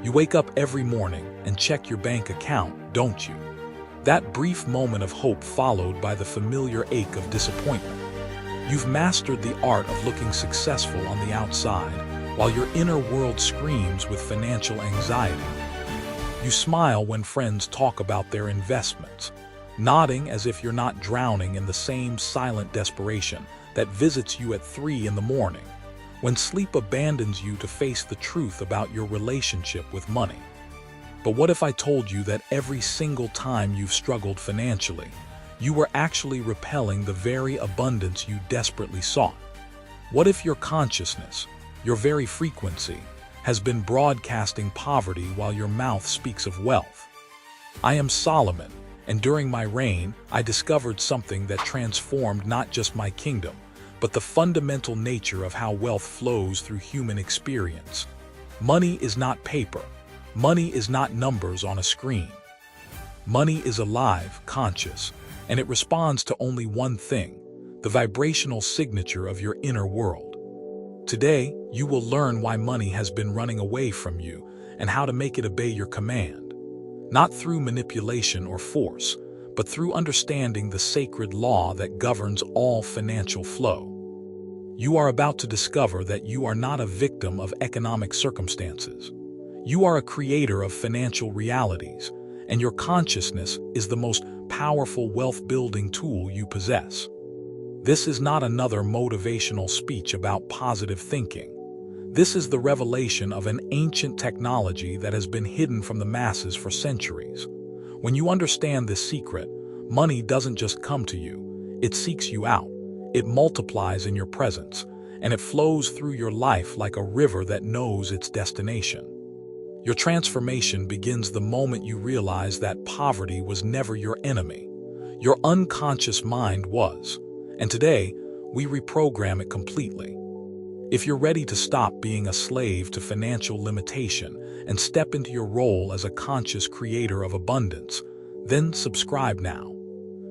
You wake up every morning and check your bank account, don't you? That brief moment of hope followed by the familiar ache of disappointment. You've mastered the art of looking successful on the outside, while your inner world screams with financial anxiety. You smile when friends talk about their investments, nodding as if you're not drowning in the same silent desperation that visits you at 3 in the morning, when sleep abandons you to face the truth about your relationship with money. But what if I told you that every single time you've struggled financially, you were actually repelling the very abundance you desperately sought? What if your consciousness, your very frequency, has been broadcasting poverty while your mouth speaks of wealth? I am Solomon, and during my reign, I discovered something that transformed not just my kingdom, but the fundamental nature of how wealth flows through human experience. Money is not paper. Money is not numbers on a screen. Money is alive, conscious, and it responds to only one thing: the vibrational signature of your inner world. Today, you will learn why money has been running away from you and how to make it obey your command. Not through manipulation or force, but through understanding the sacred law that governs all financial flow. You are about to discover that you are not a victim of economic circumstances. You are a creator of financial realities, and your consciousness is the most powerful wealth-building tool you possess. This is not another motivational speech about positive thinking. This is the revelation of an ancient technology that has been hidden from the masses for centuries. When you understand this secret, money doesn't just come to you, it seeks you out. It multiplies in your presence, and it flows through your life like a river that knows its destination. Your transformation begins the moment you realize that poverty was never your enemy. Your unconscious mind was, and today, we reprogram it completely. If you're ready to stop being a slave to financial limitation and step into your role as a conscious creator of abundance, then subscribe now.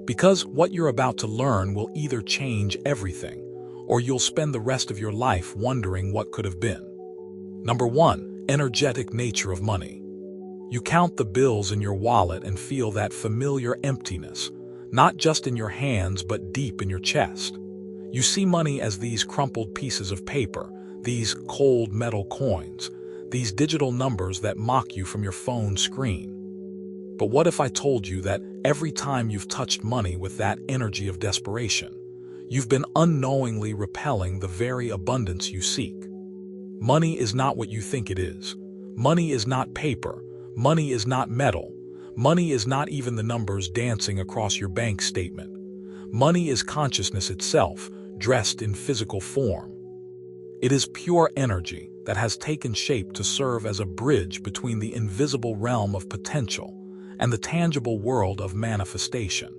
Because what you're about to learn will either change everything, or you'll spend the rest of your life wondering what could have been. Number 1, energetic nature of money. You count the bills in your wallet and feel that familiar emptiness, not just in your hands but deep in your chest. You see money as these crumpled pieces of paper, these cold metal coins, these digital numbers that mock you from your phone screen. But what if I told you that every time you've touched money with that energy of desperation, you've been unknowingly repelling the very abundance you seek? Money is not what you think it is. Money is not paper. Money is not metal. Money is not even the numbers dancing across your bank statement. Money is consciousness itself, dressed in physical form. It is pure energy that has taken shape to serve as a bridge between the invisible realm of potential and the tangible world of manifestation.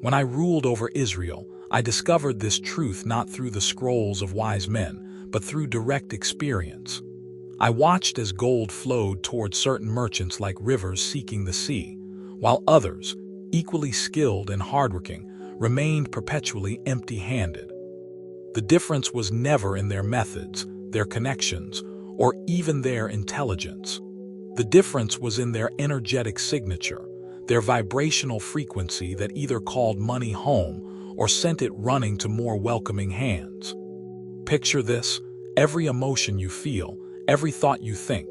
When I ruled over Israel, I discovered this truth not through the scrolls of wise men, but through direct experience. I watched as gold flowed toward certain merchants like rivers seeking the sea, while others, equally skilled and hardworking, remained perpetually empty-handed. The difference was never in their methods, their connections, or even their intelligence. The difference was in their energetic signature, their vibrational frequency that either called money home or sent it running to more welcoming hands. Picture this: every emotion you feel, every thought you think,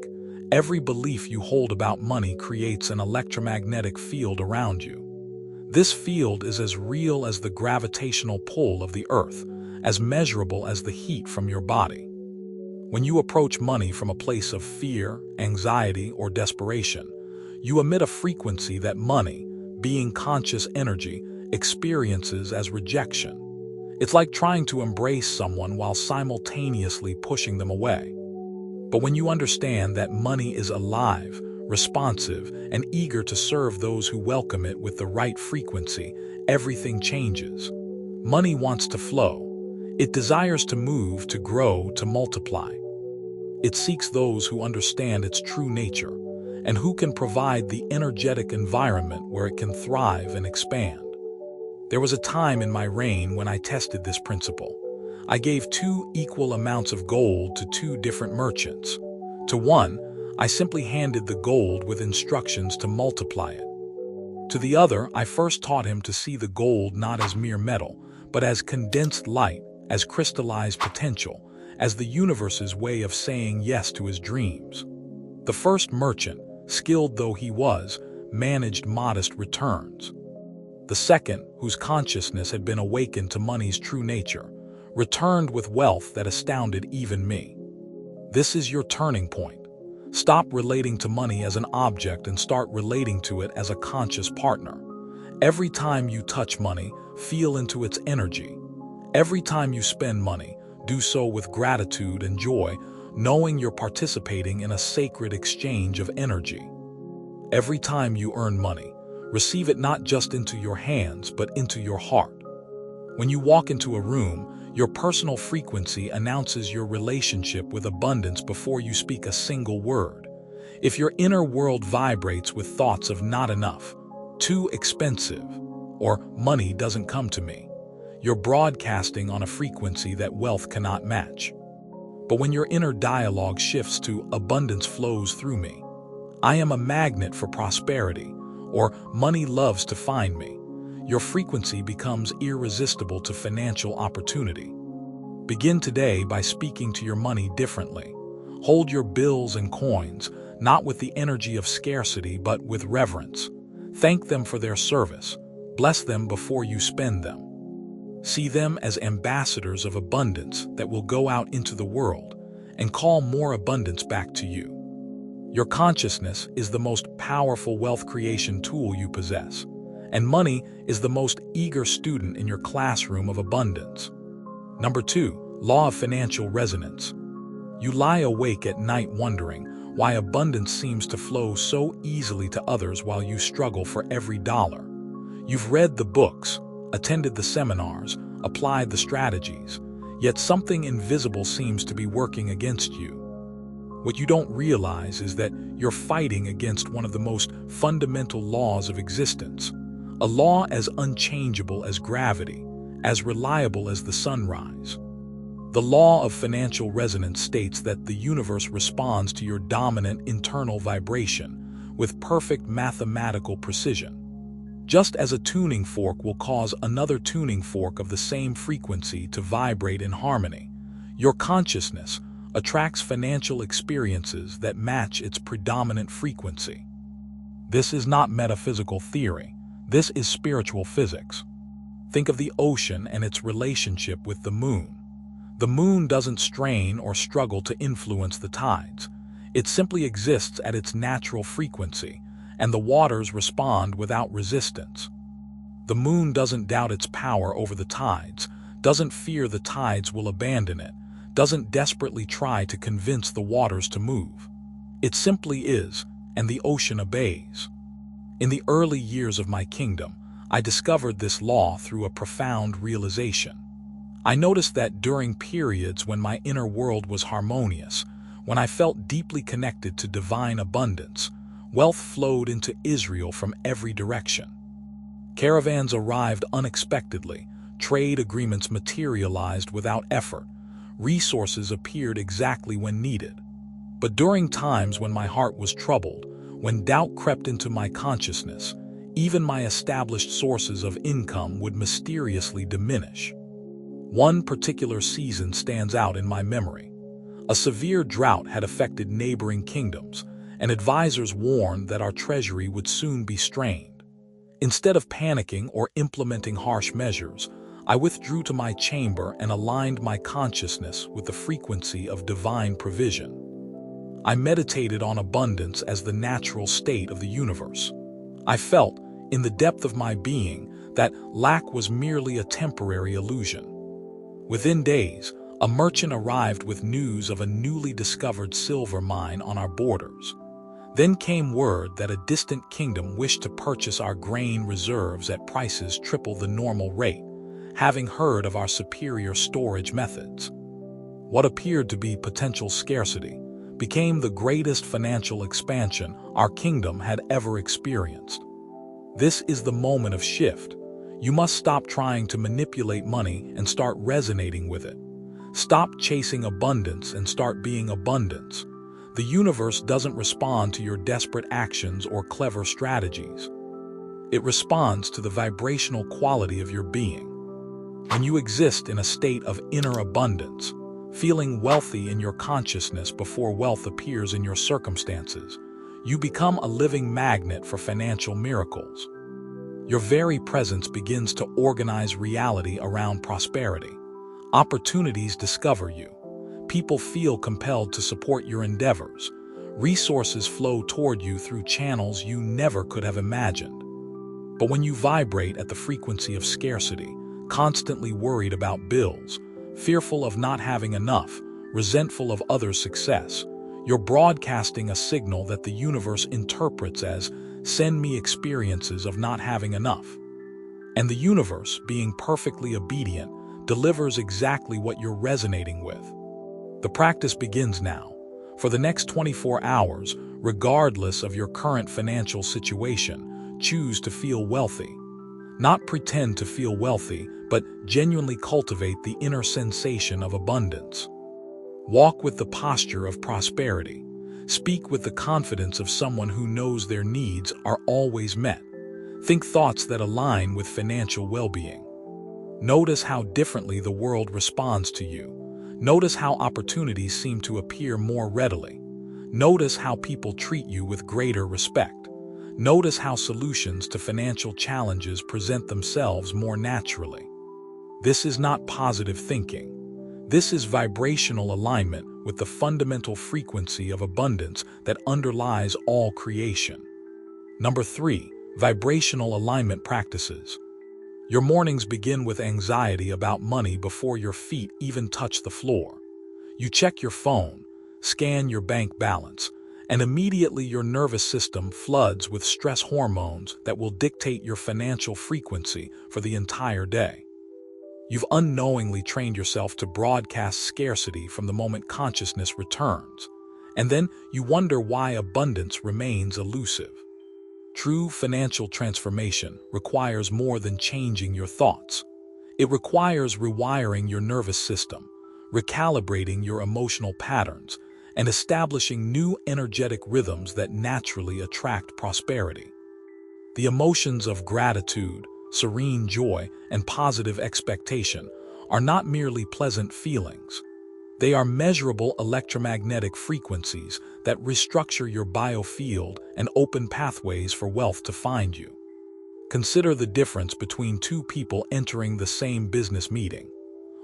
every belief you hold about money creates an electromagnetic field around you. This field is as real as the gravitational pull of the earth, as measurable as the heat from your body. When you approach money from a place of fear, anxiety, or desperation, you emit a frequency that money, being conscious energy, experiences as rejection. It's like trying to embrace someone while simultaneously pushing them away. But when you understand that money is alive, responsive, and eager to serve those who welcome it with the right frequency, everything changes. Money wants to flow. It desires to move, to grow, to multiply. It seeks those who understand its true nature and who can provide the energetic environment where it can thrive and expand. There was a time in my reign when I tested this principle. I gave 2 equal amounts of gold to 2 different merchants. To one, I simply handed the gold with instructions to multiply it. To the other, I first taught him to see the gold not as mere metal, but as condensed light, as crystallized potential, as the universe's way of saying yes to his dreams. The first merchant, skilled though he was, managed modest returns. The second, whose consciousness had been awakened to money's true nature, returned with wealth that astounded even me. This is your turning point. Stop relating to money as an object and start relating to it as a conscious partner. Every time you touch money, feel into its energy. Every time you spend money, do so with gratitude and joy, knowing you're participating in a sacred exchange of energy. Every time you earn money, receive it not just into your hands, but into your heart. When you walk into a room, your personal frequency announces your relationship with abundance before you speak a single word. If your inner world vibrates with thoughts of not enough, too expensive, or money doesn't come to me, you're broadcasting on a frequency that wealth cannot match. But when your inner dialogue shifts to abundance flows through me, I am a magnet for prosperity, or money loves to find me, your frequency becomes irresistible to financial opportunity. Begin today by speaking to your money differently. Hold your bills and coins, not with the energy of scarcity, but with reverence. Thank them for their service. Bless them before you spend them. See them as ambassadors of abundance that will go out into the world and call more abundance back to you. Your consciousness is the most powerful wealth creation tool you possess, and money is the most eager student in your classroom of abundance. Number 2, law of financial resonance. You lie awake at night wondering why abundance seems to flow so easily to others while you struggle for every dollar. You've read the books, attended the seminars, applied the strategies, yet something invisible seems to be working against you. What you don't realize is that you're fighting against one of the most fundamental laws of existence, a law as unchangeable as gravity, as reliable as the sunrise. The law of financial resonance states that the universe responds to your dominant internal vibration with perfect mathematical precision. Just as a tuning fork will cause another tuning fork of the same frequency to vibrate in harmony, your consciousness attracts financial experiences that match its predominant frequency. This is not metaphysical theory. This is spiritual physics. Think of the ocean and its relationship with the moon. The moon doesn't strain or struggle to influence the tides. It simply exists at its natural frequency, and the waters respond without resistance. The moon doesn't doubt its power over the tides, doesn't fear the tides will abandon it, doesn't desperately try to convince the waters to move. It simply is, and the ocean obeys. In the early years of my kingdom, I discovered this law through a profound realization. I noticed that during periods when my inner world was harmonious, when I felt deeply connected to divine abundance, wealth flowed into Israel from every direction. Caravans arrived unexpectedly, trade agreements materialized without effort, resources appeared exactly when needed. But during times when my heart was troubled, when doubt crept into my consciousness, even my established sources of income would mysteriously diminish. One particular season stands out in my memory. A severe drought had affected neighboring kingdoms, and advisors warned that our treasury would soon be strained. Instead of panicking or implementing harsh measures, I withdrew to my chamber and aligned my consciousness with the frequency of divine provision. I meditated on abundance as the natural state of the universe. I felt, in the depth of my being, that lack was merely a temporary illusion. Within days, a merchant arrived with news of a newly discovered silver mine on our borders. Then came word that a distant kingdom wished to purchase our grain reserves at prices triple the normal rate, having heard of our superior storage methods. What appeared to be potential scarcity became the greatest financial expansion our kingdom had ever experienced. This is the moment of shift. You must stop trying to manipulate money and start resonating with it. Stop chasing abundance and start being abundance. The universe doesn't respond to your desperate actions or clever strategies. It responds to the vibrational quality of your being. When you exist in a state of inner abundance, feeling wealthy in your consciousness before wealth appears in your circumstances, you become a living magnet for financial miracles. Your very presence begins to organize reality around prosperity. Opportunities discover you. People feel compelled to support your endeavors. Resources flow toward you through channels you never could have imagined. But when you vibrate at the frequency of scarcity, constantly worried about bills, fearful of not having enough, resentful of others' success, you're broadcasting a signal that the universe interprets as, "Send me experiences of not having enough." And the universe, being perfectly obedient, delivers exactly what you're resonating with. The practice begins now. For the next 24 hours, regardless of your current financial situation, choose to feel wealthy. Not pretend to feel wealthy, but genuinely cultivate the inner sensation of abundance. Walk with the posture of prosperity. Speak with the confidence of someone who knows their needs are always met. Think thoughts that align with financial well-being. Notice how differently the world responds to you. Notice how opportunities seem to appear more readily. Notice how people treat you with greater respect. Notice how solutions to financial challenges present themselves more naturally. This is not positive thinking. This is vibrational alignment with the fundamental frequency of abundance that underlies all creation. Number 3, vibrational alignment practices. Your mornings begin with anxiety about money before your feet even touch the floor. You check your phone, scan your bank balance, and immediately your nervous system floods with stress hormones that will dictate your financial frequency for the entire day. You've unknowingly trained yourself to broadcast scarcity from the moment consciousness returns, and then you wonder why abundance remains elusive. True financial transformation requires more than changing your thoughts. It requires rewiring your nervous system, recalibrating your emotional patterns, and establishing new energetic rhythms that naturally attract prosperity. The emotions of gratitude, serene joy, and positive expectation are not merely pleasant feelings. They are measurable electromagnetic frequencies that restructure your biofield and open pathways for wealth to find you. Consider the difference between two people entering the same business meeting.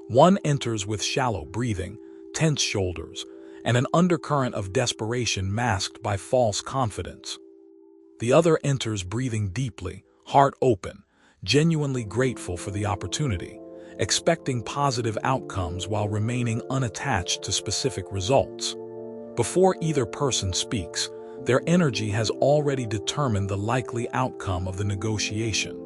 One enters with shallow breathing, tense shoulders, and an undercurrent of desperation masked by false confidence. The other enters breathing deeply, heart open, genuinely grateful for the opportunity, expecting positive outcomes while remaining unattached to specific results. Before either person speaks, their energy has already determined the likely outcome of the negotiation.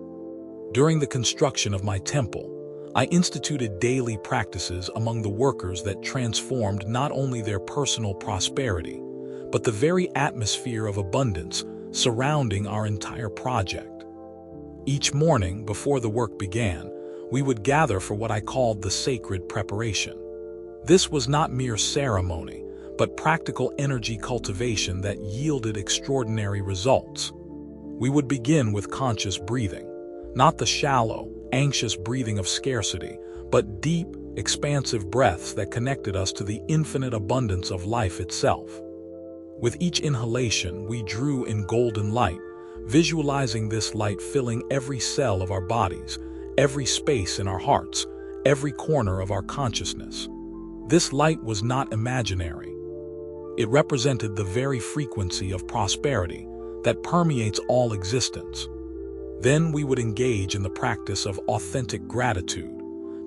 During the construction of my temple, I instituted daily practices among the workers that transformed not only their personal prosperity, but the very atmosphere of abundance surrounding our entire project. Each morning, before the work began, we would gather for what I called the sacred preparation. This was not mere ceremony, but practical energy cultivation that yielded extraordinary results. We would begin with conscious breathing, not the shallow, anxious breathing of scarcity, but deep, expansive breaths that connected us to the infinite abundance of life itself. With each inhalation, we drew in golden light, visualizing this light filling every cell of our bodies, every space in our hearts, every corner of our consciousness. This light was not imaginary. It represented the very frequency of prosperity that permeates all existence. Then we would engage in the practice of authentic gratitude,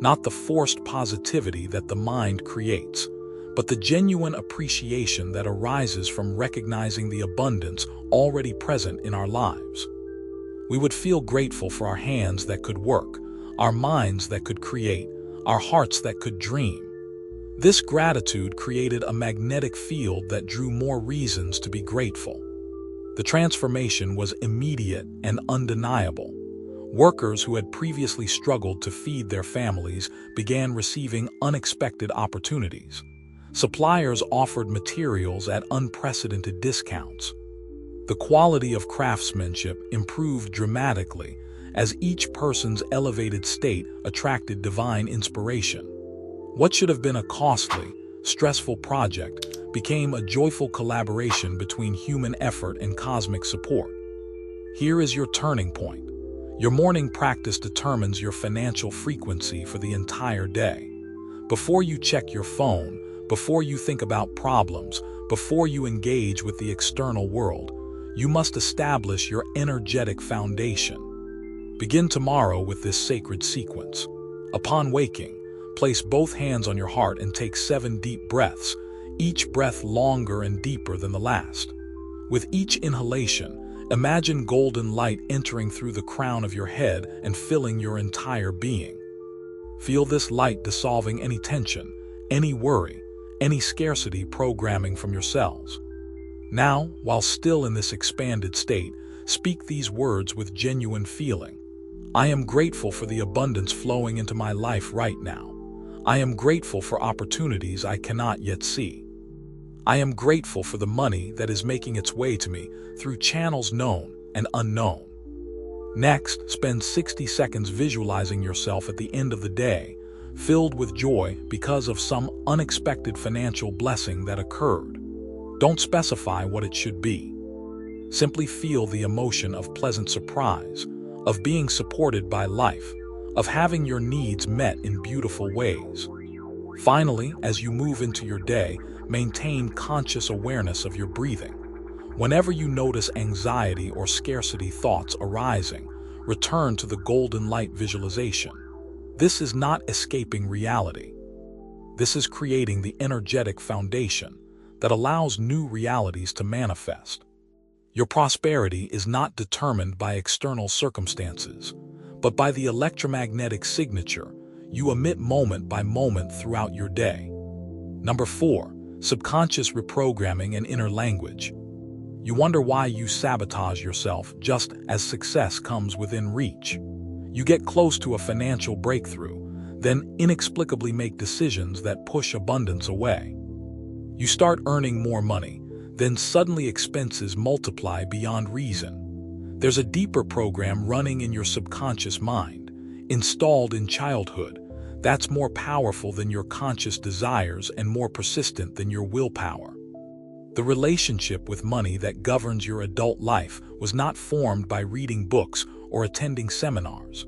not the forced positivity that the mind creates, but the genuine appreciation that arises from recognizing the abundance already present in our lives. We would feel grateful for our hands that could work, our minds that could create, our hearts that could dream. This gratitude created a magnetic field that drew more reasons to be grateful. The transformation was immediate and undeniable. Workers who had previously struggled to feed their families began receiving unexpected opportunities. Suppliers offered materials at unprecedented discounts. The quality of craftsmanship improved dramatically as each person's elevated state attracted divine inspiration. What should have been a costly, stressful project became a joyful collaboration between human effort and cosmic support. Here is your turning point. Your morning practice determines your financial frequency for the entire day. Before you check your phone, before you think about problems, before you engage with the external world, you must establish your energetic foundation. Begin tomorrow with this sacred sequence. Upon waking, place both hands on your heart and take 7 deep breaths, each breath longer and deeper than the last. With each inhalation, imagine golden light entering through the crown of your head and filling your entire being. Feel this light dissolving any tension, any worry, any scarcity programming from your cells. Now, while still in this expanded state, speak these words with genuine feeling. I am grateful for the abundance flowing into my life right now. I am grateful for opportunities I cannot yet see. I am grateful for the money that is making its way to me through channels known and unknown. Next, spend 60 seconds visualizing yourself at the end of the day, filled with joy because of some unexpected financial blessing that occurred. Don't specify what it should be. Simply feel the emotion of pleasant surprise, of being supported by life, of having your needs met in beautiful ways. Finally, as you move into your day, maintain conscious awareness of your breathing. Whenever you notice anxiety or scarcity thoughts arising, return to the golden light visualization. This is not escaping reality. This is creating the energetic foundation that allows new realities to manifest. Your prosperity is not determined by external circumstances, but by the electromagnetic signature you emit moment by moment throughout your day. Number 4, subconscious reprogramming and inner language. You wonder why you sabotage yourself just as success comes within reach. You get close to a financial breakthrough, then inexplicably make decisions that push abundance away. You start earning more money, then suddenly expenses multiply beyond reason. There's a deeper program running in your subconscious mind, installed in childhood, that's more powerful than your conscious desires and more persistent than your willpower. The relationship with money that governs your adult life was not formed by reading books or attending seminars.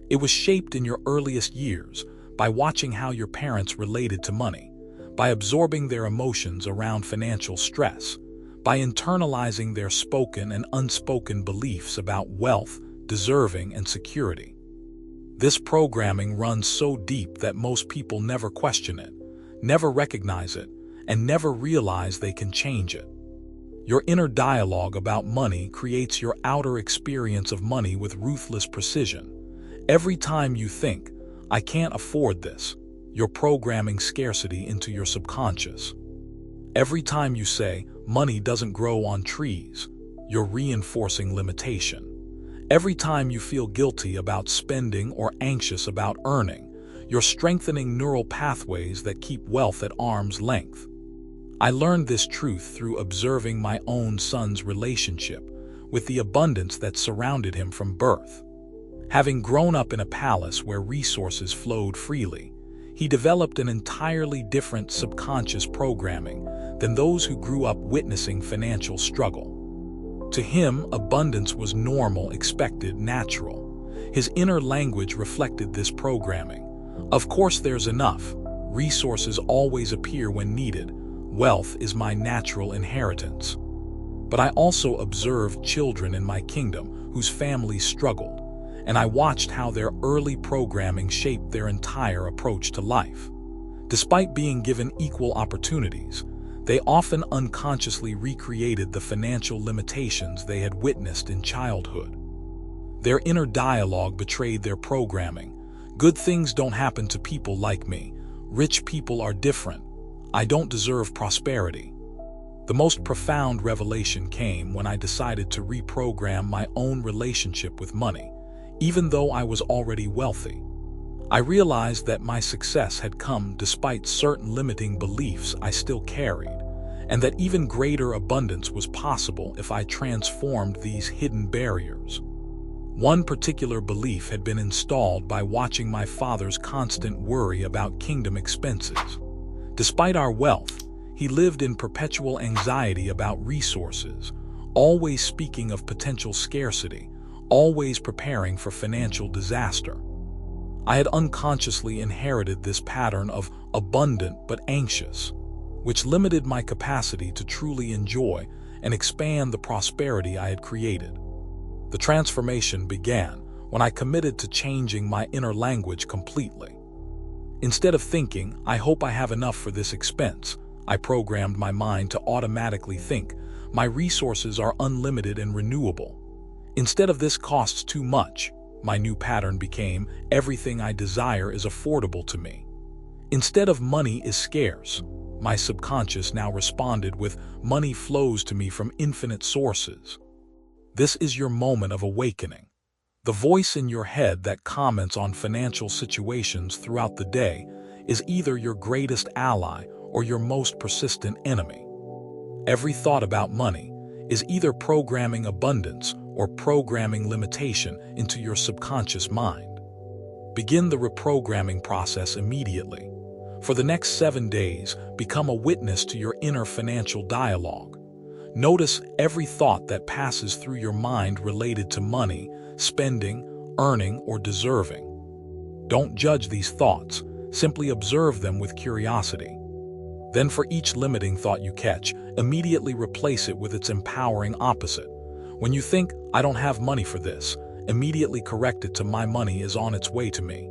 It was shaped in your earliest years by watching how your parents related to money, by absorbing their emotions around financial stress, by internalizing their spoken and unspoken beliefs about wealth, deserving, and security. This programming runs so deep that most people never question it, never recognize it, and never realize they can change it. Your inner dialogue about money creates your outer experience of money with ruthless precision. Every time you think, I can't afford this, you're programming scarcity into your subconscious. Every time you say, money doesn't grow on trees, you're reinforcing limitation. Every time you feel guilty about spending or anxious about earning, you're strengthening neural pathways that keep wealth at arm's length. I learned this truth through observing my own son's relationship with the abundance that surrounded him from birth. Having grown up in a palace where resources flowed freely, he developed an entirely different subconscious programming than those who grew up witnessing financial struggle. To him, abundance was normal, expected, natural. His inner language reflected this programming. Of course there's enough. Resources always appear when needed. Wealth is my natural inheritance. But I also observed children in my kingdom whose families struggled, and I watched how their early programming shaped their entire approach to life. Despite being given equal opportunities, they often unconsciously recreated the financial limitations they had witnessed in childhood. Their inner dialogue betrayed their programming. Good things don't happen to people like me. Rich people are different. I don't deserve prosperity. The most profound revelation came when I decided to reprogram my own relationship with money, even though I was already wealthy. I realized that my success had come despite certain limiting beliefs I still carried, and that even greater abundance was possible if I transformed these hidden barriers. One particular belief had been installed by watching my father's constant worry about kingdom expenses. Despite our wealth, he lived in perpetual anxiety about resources, always speaking of potential scarcity, always preparing for financial disaster. I had unconsciously inherited this pattern of abundant but anxious, which limited my capacity to truly enjoy and expand the prosperity I had created. The transformation began when I committed to changing my inner language completely. Instead of thinking, "I hope I have enough for this expense," I programmed my mind to automatically think, "My resources are unlimited and renewable." Instead of "This costs too much," my new pattern became, "Everything I desire is affordable to me." Instead of "Money is scarce," my subconscious now responded with, "Money flows to me from infinite sources." This is your moment of awakening. The voice in your head that comments on financial situations throughout the day is either your greatest ally or your most persistent enemy. Every thought about money is either programming abundance or programming limitation into your subconscious mind. Begin the reprogramming process immediately. For the next 7 days, become a witness to your inner financial dialogue. Notice every thought that passes through your mind related to money, spending, earning, or deserving. Don't judge these thoughts, simply observe them with curiosity. Then for each limiting thought you catch, immediately replace it with its empowering opposite. When you think, "I don't have money for this," immediately correct it to "My money is on its way to me."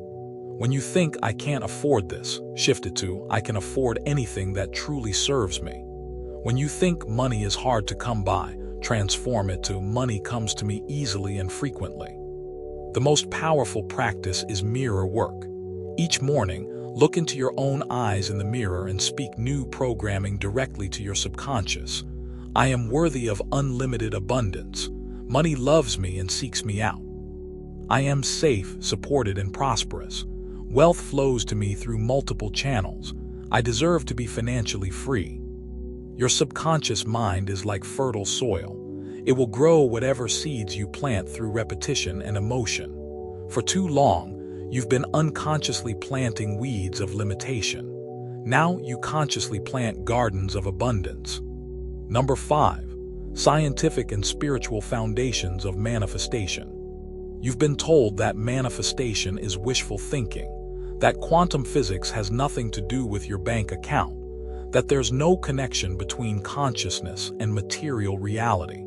When you think, "I can't afford this," shift it to "I can afford anything that truly serves me." When you think money is hard to come by, transform it to "Money comes to me easily and frequently." The most powerful practice is mirror work. Each morning, look into your own eyes in the mirror and speak new programming directly to your subconscious. "I am worthy of unlimited abundance. Money loves me and seeks me out. I am safe, supported, and prosperous. Wealth flows to me through multiple channels. I deserve to be financially free." Your subconscious mind is like fertile soil. It will grow whatever seeds you plant through repetition and emotion. For too long, you've been unconsciously planting weeds of limitation. Now you consciously plant gardens of abundance. Number 5. Scientific and spiritual foundations of manifestation. You've been told that manifestation is wishful thinking, that quantum physics has nothing to do with your bank account, that there's no connection between consciousness and material reality.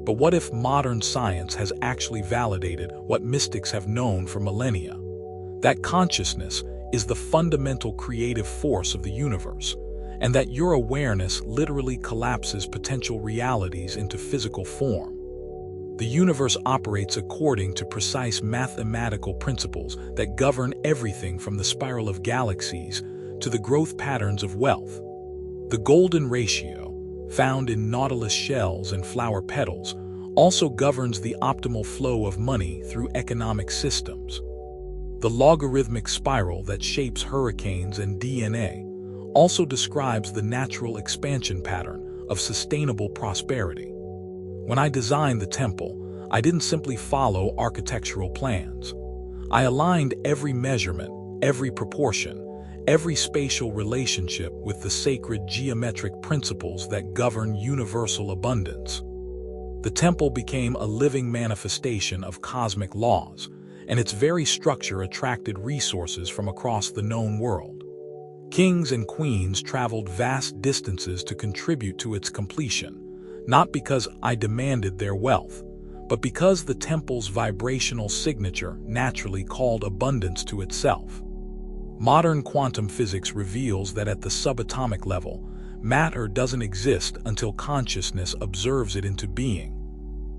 But what if modern science has actually validated what mystics have known for millennia? That consciousness is the fundamental creative force of the universe, and that your awareness literally collapses potential realities into physical form. The universe operates according to precise mathematical principles that govern everything from the spiral of galaxies to the growth patterns of wealth. The golden ratio, found in nautilus shells and flower petals, also governs the optimal flow of money through economic systems. The logarithmic spiral that shapes hurricanes and DNA also describes the natural expansion pattern of sustainable prosperity. When I designed the temple, I didn't simply follow architectural plans. I aligned every measurement, every proportion, every spatial relationship with the sacred geometric principles that govern universal abundance. The temple became a living manifestation of cosmic laws, and its very structure attracted resources from across the known world. Kings and queens traveled vast distances to contribute to its completion, not because I demanded their wealth, but because the temple's vibrational signature naturally called abundance to itself. Modern quantum physics reveals that at the subatomic level, matter doesn't exist until consciousness observes it into being.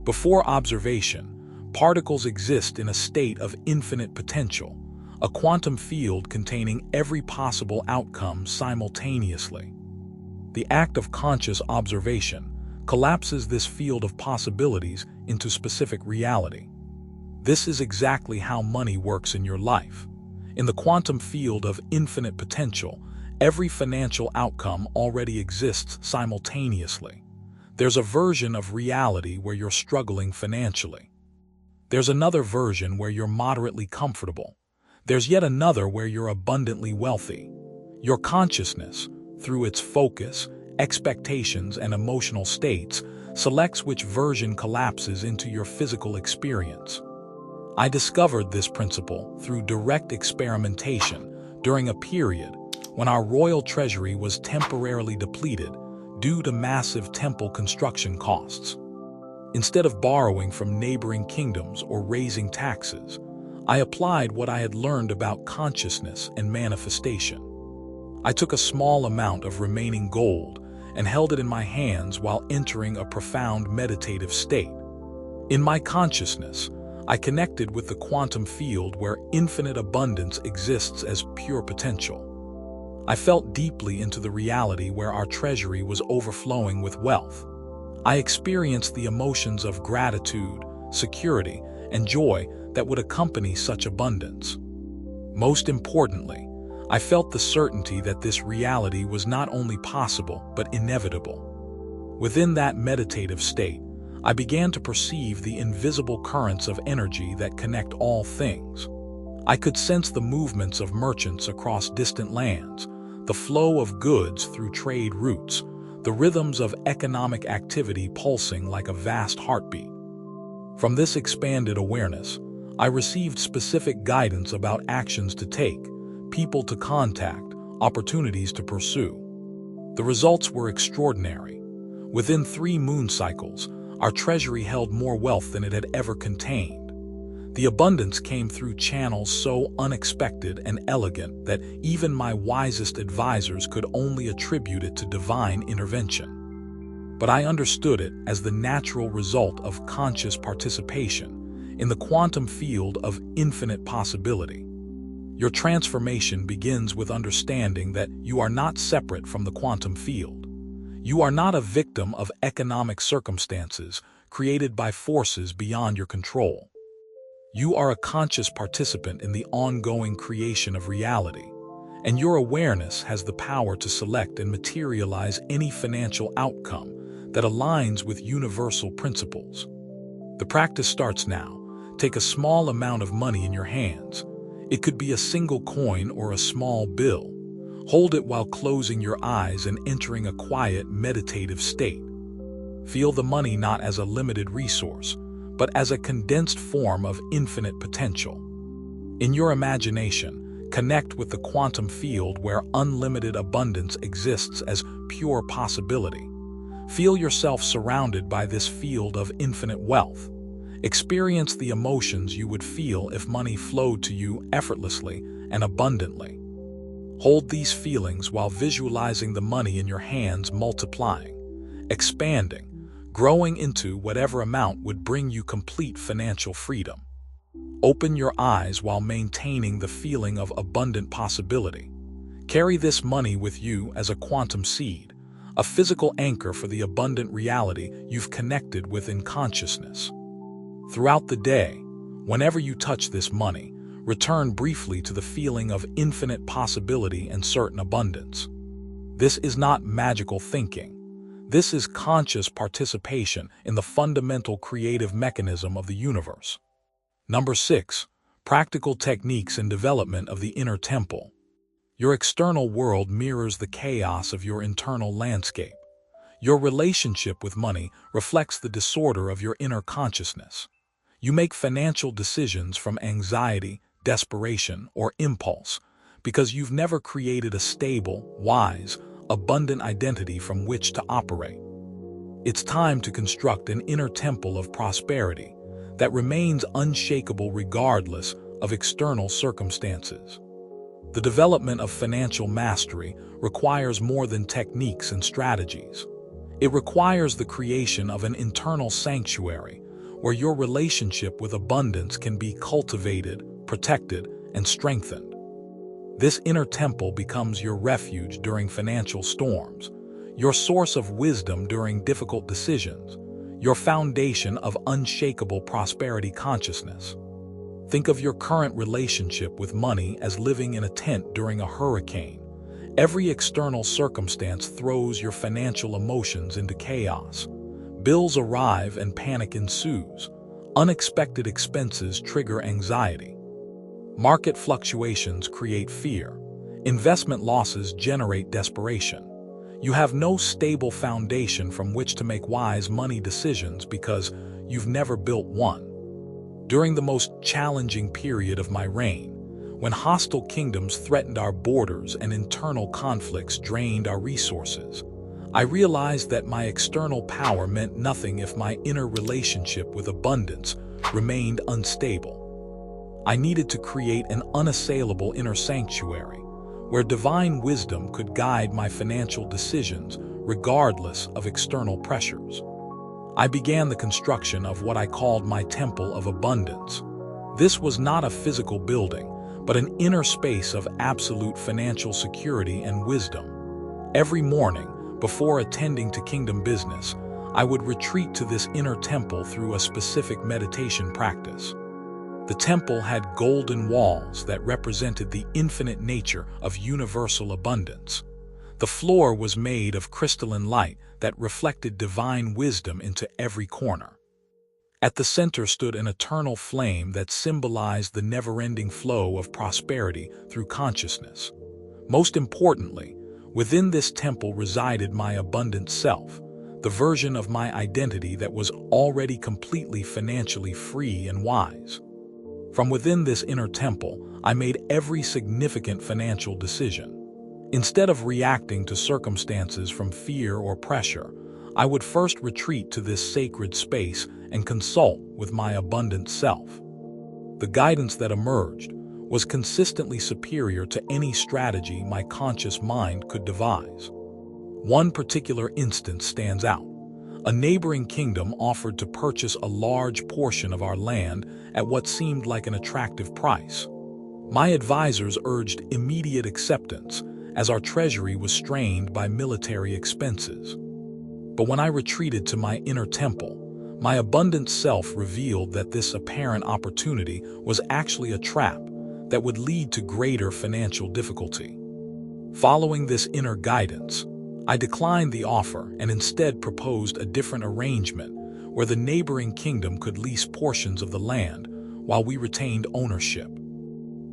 Before observation, particles exist in a state of infinite potential, a quantum field containing every possible outcome simultaneously. The act of conscious observation collapses this field of possibilities into specific reality. This is exactly how money works in your life. In the quantum field of infinite potential, every financial outcome already exists simultaneously. There's a version of reality where you're struggling financially. There's another version where you're moderately comfortable. There's yet another where you're abundantly wealthy. Your consciousness, through its focus, expectations, and emotional states, selects which version collapses into your physical experience. I discovered this principle through direct experimentation during a period when our royal treasury was temporarily depleted due to massive temple construction costs. Instead of borrowing from neighboring kingdoms or raising taxes, I applied what I had learned about consciousness and manifestation. I took a small amount of remaining gold and held it in my hands while entering a profound meditative state. In my consciousness, I connected with the quantum field where infinite abundance exists as pure potential. I felt deeply into the reality where our treasury was overflowing with wealth. I experienced the emotions of gratitude, security, and joy that would accompany such abundance. Most importantly, I felt the certainty that this reality was not only possible but inevitable. Within that meditative state, I began to perceive the invisible currents of energy that connect all things. I could sense the movements of merchants across distant lands, the flow of goods through trade routes, the rhythms of economic activity pulsing like a vast heartbeat. From this expanded awareness, I received specific guidance about actions to take, people to contact, opportunities to pursue. The results were extraordinary. Within 3 moon cycles, our treasury held more wealth than it had ever contained. The abundance came through channels so unexpected and elegant that even my wisest advisors could only attribute it to divine intervention. But I understood it as the natural result of conscious participation in the quantum field of infinite possibility. Your transformation begins with understanding that you are not separate from the quantum field. You are not a victim of economic circumstances created by forces beyond your control. You are a conscious participant in the ongoing creation of reality, and your awareness has the power to select and materialize any financial outcome that aligns with universal principles. The practice starts now. Take a small amount of money in your hands. It could be a single coin or a small bill. Hold it while closing your eyes and entering a quiet, meditative state. Feel the money not as a limited resource, but as a condensed form of infinite potential. In your imagination, connect with the quantum field where unlimited abundance exists as pure possibility. Feel yourself surrounded by this field of infinite wealth. Experience the emotions you would feel if money flowed to you effortlessly and abundantly. Hold these feelings while visualizing the money in your hands multiplying, expanding, growing into whatever amount would bring you complete financial freedom. Open your eyes while maintaining the feeling of abundant possibility. Carry this money with you as a quantum seed, a physical anchor for the abundant reality you've connected with in consciousness. Throughout the day, whenever you touch this money, return briefly to the feeling of infinite possibility and certain abundance. This is not magical thinking. This is conscious participation in the fundamental creative mechanism of the universe. Number 6. Practical techniques in development of the inner temple. Your external world mirrors the chaos of your internal landscape. Your relationship with money reflects the disorder of your inner consciousness. You make financial decisions from anxiety, desperation, or impulse because you've never created a stable, wise, abundant identity from which to operate. It's time to construct an inner temple of prosperity that remains unshakable regardless of external circumstances. The development of financial mastery requires more than techniques and strategies. It requires the creation of an internal sanctuary where your relationship with abundance can be cultivated, protected, and strengthened. This inner temple becomes your refuge during financial storms, your source of wisdom during difficult decisions, your foundation of unshakable prosperity consciousness. Think of your current relationship with money as living in a tent during a hurricane. Every external circumstance throws your financial emotions into chaos. Bills arrive and panic ensues. Unexpected expenses trigger anxiety. Market fluctuations create fear. Investment losses generate desperation. You have no stable foundation from which to make wise money decisions because you've never built one. During the most challenging period of my reign, when hostile kingdoms threatened our borders and internal conflicts drained our resources, I realized that my external power meant nothing if my inner relationship with abundance remained unstable. I needed to create an unassailable inner sanctuary, where divine wisdom could guide my financial decisions regardless of external pressures. I began the construction of what I called my Temple of Abundance. This was not a physical building, but an inner space of absolute financial security and wisdom. Every morning, before attending to kingdom business, I would retreat to this inner temple through a specific meditation practice. The temple had golden walls that represented the infinite nature of universal abundance. The floor was made of crystalline light that reflected divine wisdom into every corner. At the center stood an eternal flame that symbolized the never-ending flow of prosperity through consciousness. Most importantly, within this temple resided my abundant self, the version of my identity that was already completely financially free and wise. From within this inner temple, I made every significant financial decision. Instead of reacting to circumstances from fear or pressure, I would first retreat to this sacred space and consult with my abundant self. The guidance that emerged was consistently superior to any strategy my conscious mind could devise. One particular instance stands out. A neighboring kingdom offered to purchase a large portion of our land at what seemed like an attractive price. My advisors urged immediate acceptance, as our treasury was strained by military expenses. But when I retreated to my inner temple, my abundant self revealed that this apparent opportunity was actually a trap that would lead to greater financial difficulty. Following this inner guidance, I declined the offer and instead proposed a different arrangement where the neighboring kingdom could lease portions of the land while we retained ownership.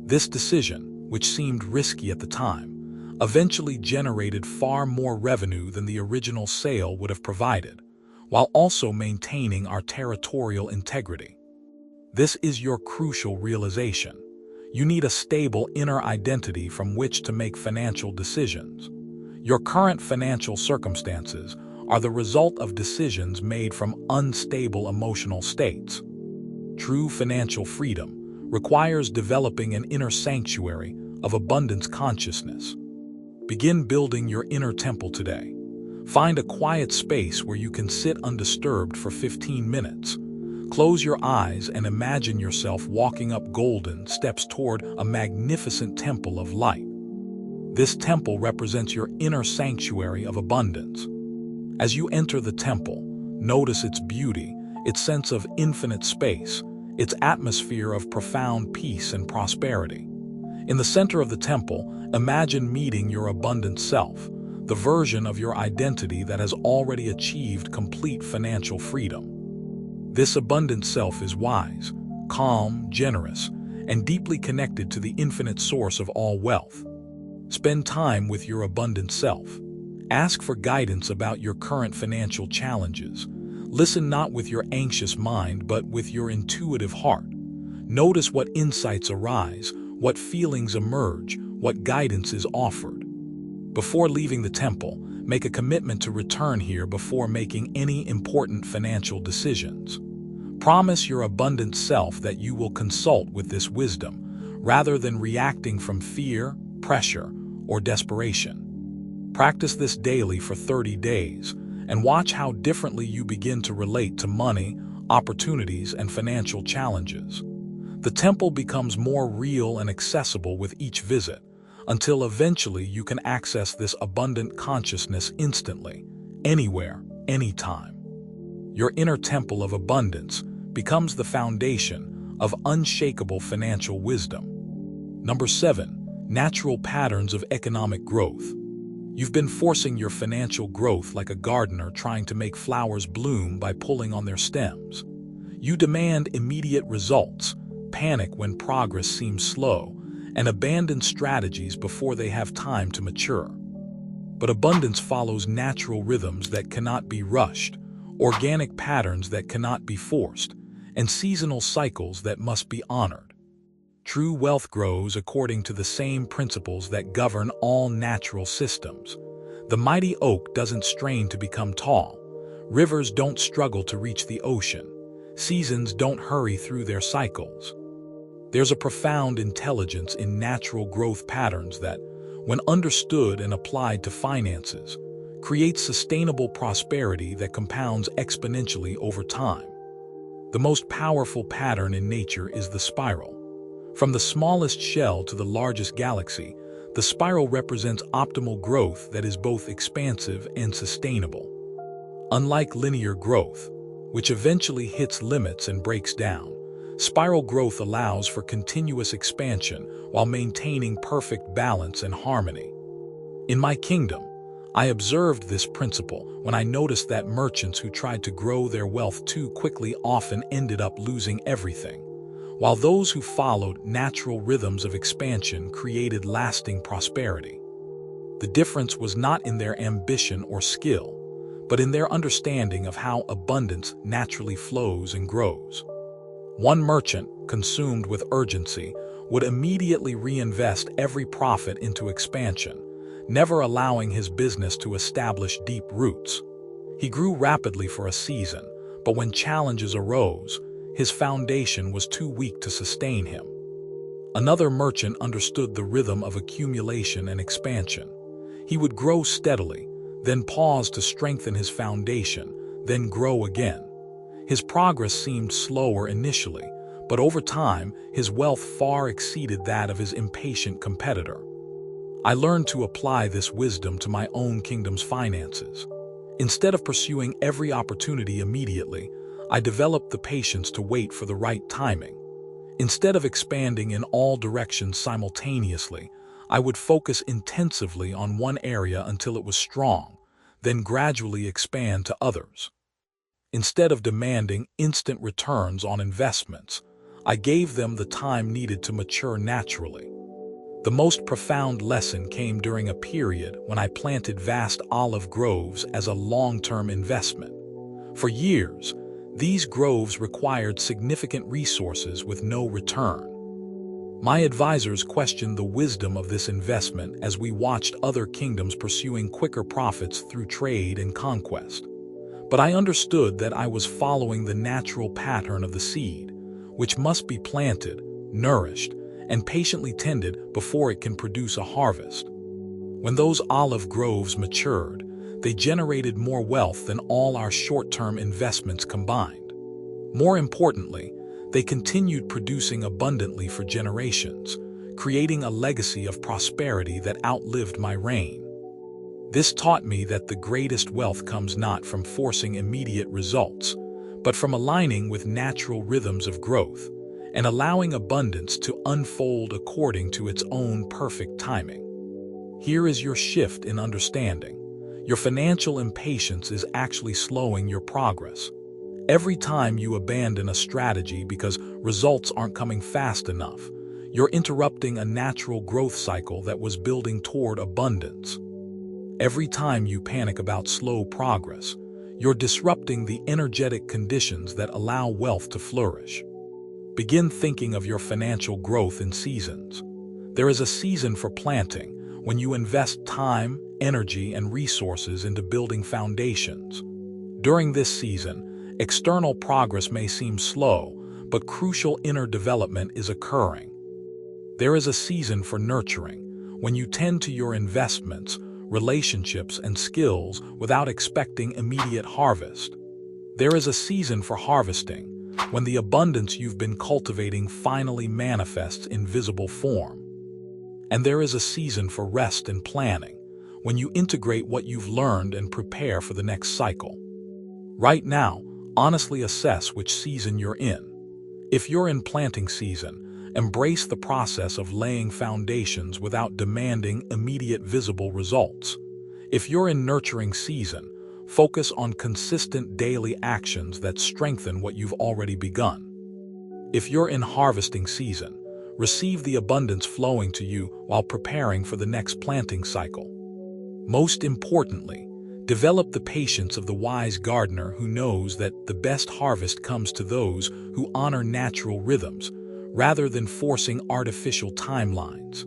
This decision, which seemed risky at the time, eventually generated far more revenue than the original sale would have provided, while also maintaining our territorial integrity. This is your crucial realization. You need a stable inner identity from which to make financial decisions. Your current financial circumstances are the result of decisions made from unstable emotional states. True financial freedom requires developing an inner sanctuary of abundance consciousness. Begin building your inner temple today. Find a quiet space where you can sit undisturbed for 15 minutes. Close your eyes and imagine yourself walking up golden steps toward a magnificent temple of light. This temple represents your inner sanctuary of abundance. As you enter the temple, notice its beauty, its sense of infinite space, its atmosphere of profound peace and prosperity. In the center of the temple, imagine meeting your abundant self, the version of your identity that has already achieved complete financial freedom. This abundant self is wise, calm, generous, and deeply connected to the infinite source of all wealth. Spend time with your abundant self. Ask for guidance about your current financial challenges. Listen not with your anxious mind, but with your intuitive heart. Notice what insights arise, what feelings emerge, what guidance is offered. Before leaving the temple, make a commitment to return here before making any important financial decisions. Promise your abundant self that you will consult with this wisdom, rather than reacting from fear, pressure, or desperation. Practice this daily for 30 days, and watch how differently you begin to relate to money, opportunities, and financial challenges. The temple becomes more real and accessible with each visit, until eventually you can access this abundant consciousness instantly, anywhere, anytime. Your inner temple of abundance becomes the foundation of unshakable financial wisdom. Number 7. Natural patterns of economic growth. You've been forcing your financial growth like a gardener trying to make flowers bloom by pulling on their stems. You demand immediate results, panic when progress seems slow, and abandon strategies before they have time to mature. But abundance follows natural rhythms that cannot be rushed, organic patterns that cannot be forced, and seasonal cycles that must be honored. True wealth grows according to the same principles that govern all natural systems. The mighty oak doesn't strain to become tall. Rivers don't struggle to reach the ocean. Seasons don't hurry through their cycles. There's a profound intelligence in natural growth patterns that, when understood and applied to finances, creates sustainable prosperity that compounds exponentially over time. The most powerful pattern in nature is the spiral. From the smallest shell to the largest galaxy, the spiral represents optimal growth that is both expansive and sustainable. Unlike linear growth, which eventually hits limits and breaks down, spiral growth allows for continuous expansion while maintaining perfect balance and harmony. In my kingdom, I observed this principle when I noticed that merchants who tried to grow their wealth too quickly often ended up losing everything, while those who followed natural rhythms of expansion created lasting prosperity. The difference was not in their ambition or skill, but in their understanding of how abundance naturally flows and grows. One merchant, consumed with urgency, would immediately reinvest every profit into expansion, never allowing his business to establish deep roots. He grew rapidly for a season, but when challenges arose, his foundation was too weak to sustain him. Another merchant understood the rhythm of accumulation and expansion. He would grow steadily, then pause to strengthen his foundation, then grow again. His progress seemed slower initially, but over time, his wealth far exceeded that of his impatient competitor. I learned to apply this wisdom to my own kingdom's finances. Instead of pursuing every opportunity immediately, I developed the patience to wait for the right timing. Instead of expanding in all directions simultaneously, I would focus intensively on one area until it was strong, then gradually expand to others. Instead of demanding instant returns on investments, I gave them the time needed to mature naturally. The most profound lesson came during a period when I planted vast olive groves as a long-term investment. For years, these groves required significant resources with no return. My advisors questioned the wisdom of this investment as we watched other kingdoms pursuing quicker profits through trade and conquest. But I understood that I was following the natural pattern of the seed, which must be planted, nourished, and patiently tended before it can produce a harvest. When those olive groves matured, they generated more wealth than all our short-term investments combined. More importantly, they continued producing abundantly for generations, creating a legacy of prosperity that outlived my reign. This taught me that the greatest wealth comes not from forcing immediate results, but from aligning with natural rhythms of growth and allowing abundance to unfold according to its own perfect timing. Here is your shift in understanding. Your financial impatience is actually slowing your progress. Every time you abandon a strategy because results aren't coming fast enough, you're interrupting a natural growth cycle that was building toward abundance. Every time you panic about slow progress, you're disrupting the energetic conditions that allow wealth to flourish. Begin thinking of your financial growth in seasons. There is a season for planting, when you invest time, energy, and resources into building foundations. During this season, external progress may seem slow, but crucial inner development is occurring. There is a season for nurturing, when you tend to your investments, relationships, and skills without expecting immediate harvest. There is a season for harvesting, when the abundance you've been cultivating finally manifests in visible form. And there is a season for rest and planning, when you integrate what you've learned and prepare for the next cycle. Right now, honestly assess which season you're in. If you're in planting season, embrace the process of laying foundations without demanding immediate visible results. If you're in nurturing season, focus on consistent daily actions that strengthen what you've already begun. If you're in harvesting season, receive the abundance flowing to you while preparing for the next planting cycle. Most importantly, develop the patience of the wise gardener who knows that the best harvest comes to those who honor natural rhythms, rather than forcing artificial timelines.